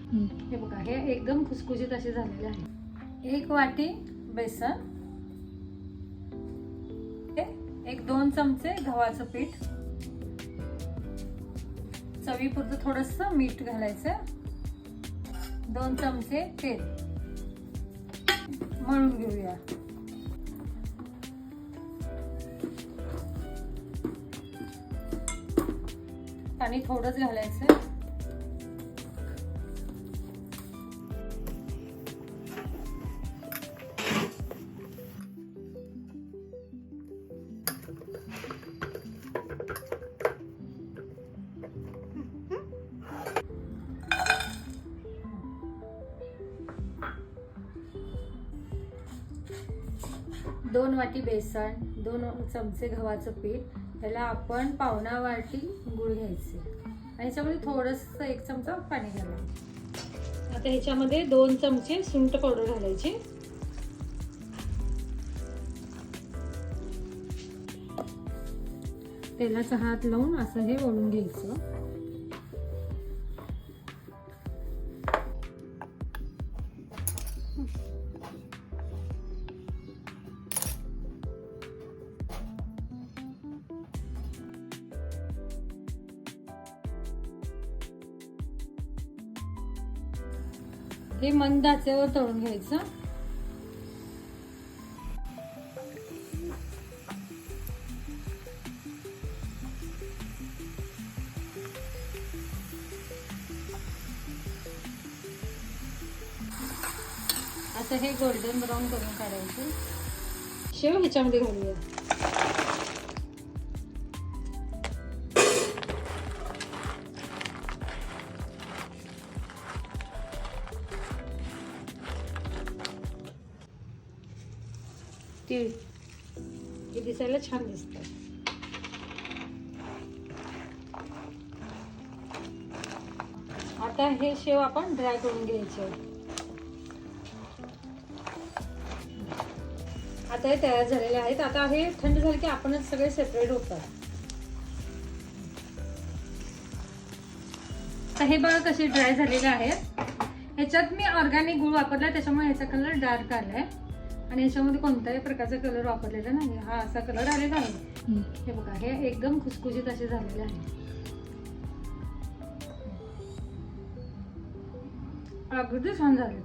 हे बघा, हे एकदम खुसखुशीत असे झालेले आहे. 1 वाटी बेसन, 1-2 चमचे गव्हाचं पीठ, चवीपुरतं थोडंसं मीठ घालायचं, 2 चमचे तेल. मळून घेऊया. पाणी थोडंच घालायचं. दोन वाटी बेसन, 2 चमचे गव्हाचं पीठ, त्याला आपण 1/2 वाटी गूळ घ्यायचे आणि याच्यामध्ये थोडंसं 1 चमचा पाणी घालायचं. आता ह्याच्यामध्ये 2 चमचे सुंठ पावडर घालायची. तेलाचा हात लावून असं हे ओढून घ्यायचं. हे मंद आचेवर तळून घ्यायचं. आता हे गोल्डन ब्राऊन करून काढायचे. शेव ह्याच्यामध्ये घालूया. तीळ हे दिसायला छान दिसतं. आता हे शेव आपण ड्राय करून घ्यायचे. आता हे तयार झालेले आहेत. आता हे थंड झाले की आपणच सगळे सेपरेट होतात. आता हे बघा कसे ड्राय झालेले आहेत. ह्याच्यात मी ऑर्गॅनिक गूळ वापरला, त्याच्यामुळे ह्याचा कलर डार्क आलाय आणि याच्यामध्ये कोणत्याही प्रकारचा कलर वापरलेला नाही. हा असा कलर आलेला आहे. हे बघा, हे एकदम खुसखुशीत असे झालेले आहे. अगदी छान झाले.